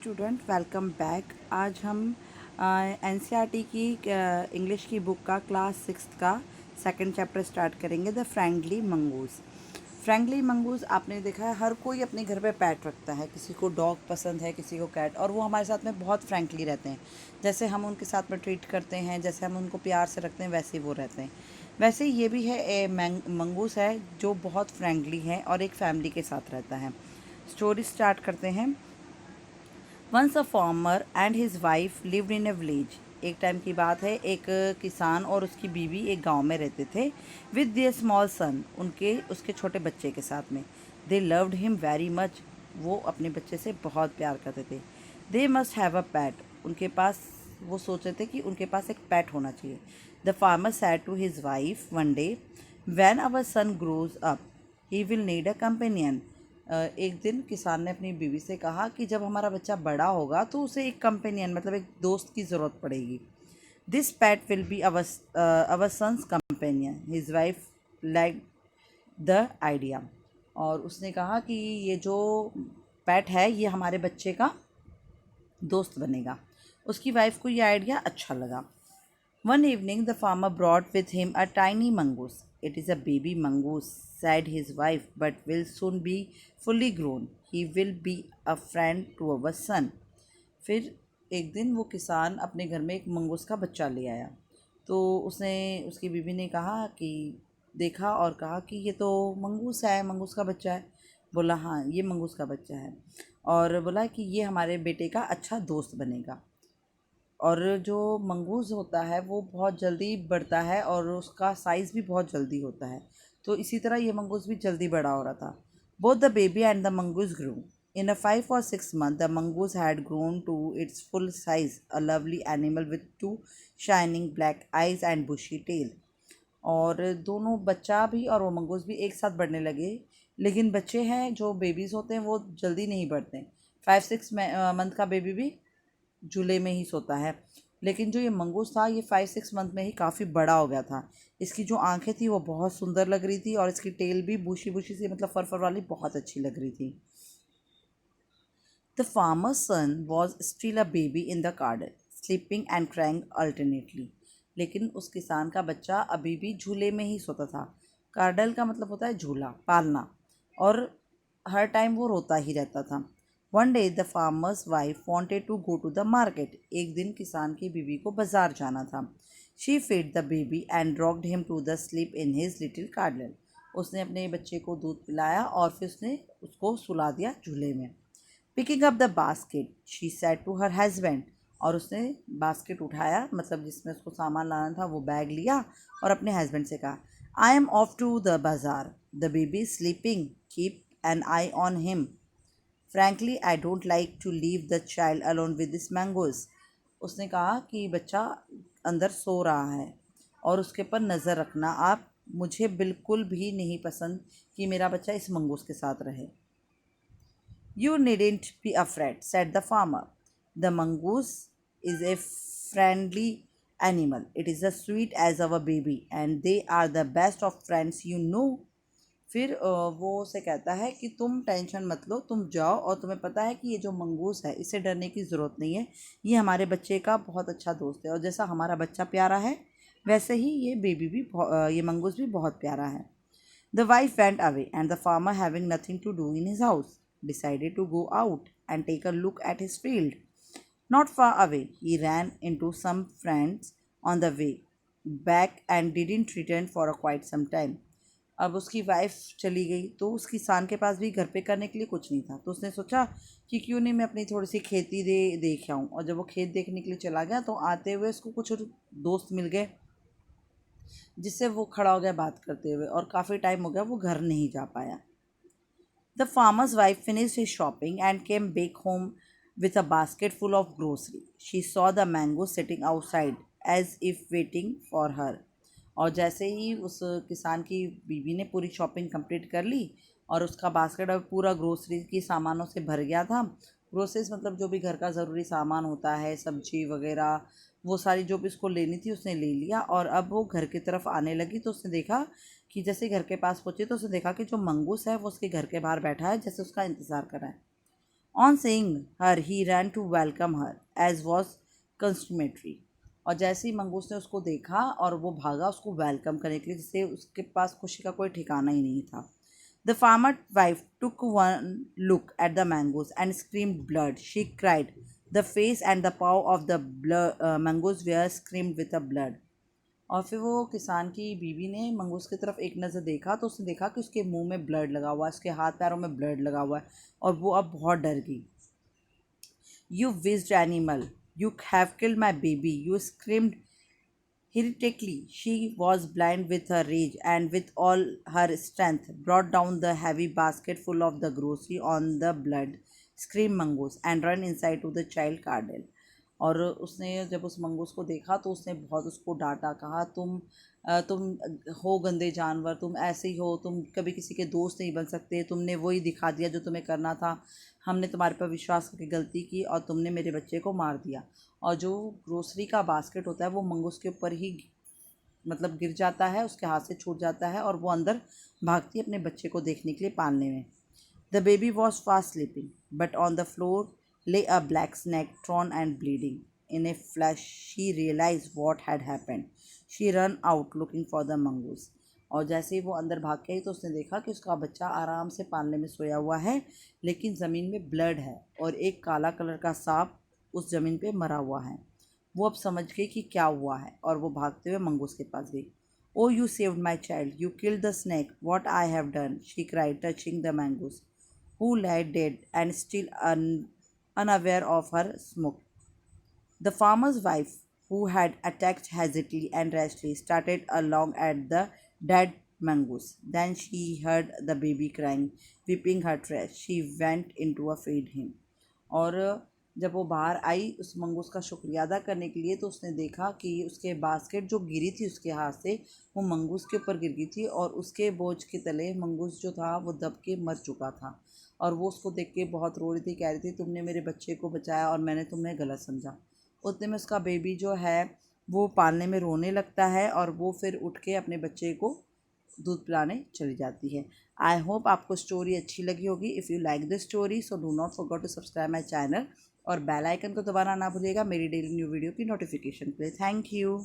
Student welcome back. आज हम NCERT की इंग्लिश की बुक का क्लास 6 का सेकंड चैप्टर स्टार्ट करेंगे, the friendly mongoose. Friendly mongoose आपने देखा है, हर कोई अपने घर पे पेट रखता है। किसी को डॉग पसंद है, किसी को कैट, और वो हमारे साथ में बहुत फ्रेंकली रहते हैं। जैसे हम उनके साथ में ट्रीट करते हैं, जैसे हम उनको प्यार से रखते हैं, वैसे ही वो रहते हैं। वैसे ये भी है, मंगूस है जो बहुत फ्रेंडली है और एक फैमिली के साथ रहता है। स्टोरी स्टार्ट करते हैं। Once a farmer and his wife lived in a village. एक टाइम की बात है, एक किसान और उसकी बीवी एक गांव में रहते थे विद देयर स्मॉल सन, उसके छोटे बच्चे के साथ में। They loved him very much. वो अपने बच्चे से बहुत प्यार करते थे। They must have a PAT. उनके पास वो सोचे थे कि उनके पास एक पैट होना चाहिए। The farmer said to his wife one day, when our son grows up he will need a companion. एक दिन किसान ने अपनी बीवी से कहा कि जब हमारा बच्चा बड़ा होगा तो उसे एक कंपेनियन मतलब एक दोस्त की ज़रूरत पड़ेगी। This pet will be our son's companion. His wife like the idea. और उसने कहा कि ये जो पैट है ये हमारे बच्चे का दोस्त बनेगा। उसकी वाइफ को ये आइडिया अच्छा लगा। One evening, the farmer brought with him a tiny mongoose. It is a baby mongoose, said his wife, but will soon be fully grown. He will be a friend to our son. फिर एक दिन वो किसान अपने घर में एक mongoose का बच्चा ले आया। तो उसने उसकी बीवी ने कहा कि देखा और कहा कि ये तो मंगूस है, मंगूस का बच्चा है। बोला हाँ, ये मंगूस का बच्चा है। और बोला कि ये हमारे बेटे का अच्छा दोस्त बनेगा। और जो मंगूज़ होता है वो बहुत जल्दी बढ़ता है और उसका साइज़ भी बहुत जल्दी होता है। तो इसी तरह ये मंगूज़ भी जल्दी बड़ा हो रहा था। Both the baby and the mongoose grew in a 5 or 6 month। The mongoose had grown to its full size, a lovely animal with 2 shining black eyes and bushy tail. और दोनों बच्चा भी और वो मंगूज़ भी एक साथ बढ़ने लगे। लेकिन बच्चे हैं जो बेबीज़ होते हैं वो जल्दी नहीं बढ़ते। 5-6 मंथ का बेबी भी झूले में ही सोता है। लेकिन जो ये मंगूस था ये 5-6 मंथ में ही काफ़ी बड़ा हो गया था। इसकी जो आंखें थी वो बहुत सुंदर लग रही थी और इसकी टेल भी बूशी बूशी सी मतलब फर फर वाली बहुत अच्छी लग रही थी। The farmer's son was still a baby in the garden, sleeping and crying alternately. लेकिन उस किसान का बच्चा अभी भी झूले में ही सोता था। कार्डल का मतलब होता है झूला, पालना। और हर टाइम वो रोता ही रहता था। One day the farmer's wife wanted to go to the market. एक दिन किसान की बीवी को बाजार जाना था। She feed the baby and rocked him to the sleep in his little cradle. उसने अपने बच्चे को दूध पिलाया और फिर उसने उसको सुला दिया झूले में। Picking up the basket she said to her husband. और उसने बास्केट उठाया, मतलब जिसमें उसको सामान लाना था वो बैग लिया और अपने हस्बैंड से कहा, I am off to the bazaar, the baby sleeping, keep an eye on him. Frankly I don't like to leave the child alone with this mongoose. उसने कहा कि बच्चा अंदर सो रहा है और उसके ऊपर नज़र रखना आप, मुझे बिल्कुल भी नहीं पसंद कि मेरा बच्चा इस मंगूस के साथ रहे। You needn't be afraid, said the farmer. The mongoose is a friendly animal. It is as sweet as our baby, and they are the best of friends you know. फिर वो उसे कहता है कि तुम टेंशन मत लो, तुम जाओ, और तुम्हें पता है कि ये जो मंगूस है इससे डरने की ज़रूरत नहीं है। ये हमारे बच्चे का बहुत अच्छा दोस्त है और जैसा हमारा बच्चा प्यारा है वैसे ही ये बेबी भी ये मंगूस भी बहुत प्यारा है। The wife went away, and the farmer, having nothing to do in his house, decided to go out and take a look at his field. Not far away, he ran into some friends on the way back and didn't return for a quite some time. अब उसकी wife चली गई तो उस किसान के पास भी घर पे करने के लिए कुछ नहीं था। तो उसने सोचा कि क्यों नहीं मैं अपनी थोड़ी सी खेती देख आऊँ। और जब वो खेत देखने के लिए चला गया तो आते हुए उसको कुछ दोस्त मिल गए जिससे वो खड़ा हो गया बात करते हुए, और काफ़ी टाइम हो गया वो घर नहीं जा पाया। The farmer's wife finished his shopping and came back home with a basket full of grocery. She saw the mango sitting outside as if waiting for her. और जैसे ही उस किसान की बीवी ने पूरी शॉपिंग कंप्लीट कर ली और उसका बास्केट अब पूरा ग्रोसरी की सामानों से भर गया था। ग्रोसरीज मतलब जो भी घर का ज़रूरी सामान होता है, सब्जी वगैरह, वो सारी जो भी उसको लेनी थी उसने ले लिया। और अब वो घर की तरफ आने लगी तो उसने देखा कि जैसे घर के पास पहुंची तो उसने देखा कि जो मंगूस है वो उसके घर के बाहर बैठा है, जैसे उसका इंतज़ार कर रहा है। On seeing her, he ran to welcome her, as was customary. और जैसे ही मंगूस ने उसको देखा और वो भागा उसको वेलकम करने के लिए, जिससे उसके पास खुशी का कोई ठिकाना ही नहीं था. The farmer wife took one look at the mangoes and screamed blood. She cried. The face and the paw of the mangoes were screamed with the blood. और फिर वो किसान की बीवी ने मंगूस की तरफ एक नज़र देखा तो उसने देखा कि उसके मुंह में ब्लड लगा हुआ है, उसके हाथ पैरों में ब्लड लगा हुआ है और वो अब बहुत डर गई. You wicked animal, you have killed my baby, you screamed hysterically. She was blind with her rage and with all her strength brought down the heavy basket full of the grocery on the blood, screamed Mongoose and ran inside to the child cradle. और उसने जब उस mongoose को देखा तो उसने बहुत उसको डांटा, कहा तुम हो गंदे जानवर, तुम ऐसे ही हो, तुम कभी किसी के दोस्त नहीं बन सकते, तुमने वही दिखा दिया जो तुम्हें करना था, हमने तुम्हारे पर विश्वास करके गलती की और तुमने मेरे बच्चे को मार दिया. और जो ग्रोसरी का बास्केट होता है वो मंगूस के ऊपर ही मतलब गिर जाता है, उसके हाथ से छूट जाता है और वो अंदर भागती है अपने बच्चे को देखने के लिए पालने में. The baby was fast sleeping but on the floor lay a black snake torn and bleeding. In a flash, she realized what had happened. She ran out looking for the mongoose. और जैसे ही वो अंदर भाग के आई तो उसने देखा कि उसका बच्चा आराम से पालने में सोया हुआ है, लेकिन ज़मीन में ब्लड है और एक काला कलर का सांप उस ज़मीन पे मरा हुआ है. वो अब समझ गई कि क्या हुआ है और वो भागते हुए मंगूस के पास गई. Oh you saved my child, you killed the snake, what I have done, she cried touching the mongoose who lay dead and still unaware of her smoke. The farmer's wife, who had attacked hastily and rashly, started along at the dead mongoose. Then she heard the baby crying, weeping her trash. She went in to feed him. और जब वो बाहर आई उस mongoose का शुक्रिया अदा करने के लिए तो उसने देखा कि उसके बास्केट जो गिरी थी उसके हाथ से वो मंगूस के ऊपर गिर गई थी और उसके बोझ के तले मंगूस जो था वो दब के मर चुका था. और वो उसको देख के बहुत रो रही थी, कह रही थी तुमने मेरे बच्चे को बचाया और मैंने तुम्हें गलत समझा. उतने में उसका बेबी जो है वो पालने में रोने लगता है और वो फिर उठ के अपने बच्चे को दूध पिलाने चली जाती है. आई होप आपको स्टोरी अच्छी लगी होगी. If you like this story so do not forget to subscribe my channel और बेल आइकन को दबाना ना भूलिएगा मेरी डेली न्यू वीडियो की नोटिफिकेशन के लिए. Thank you.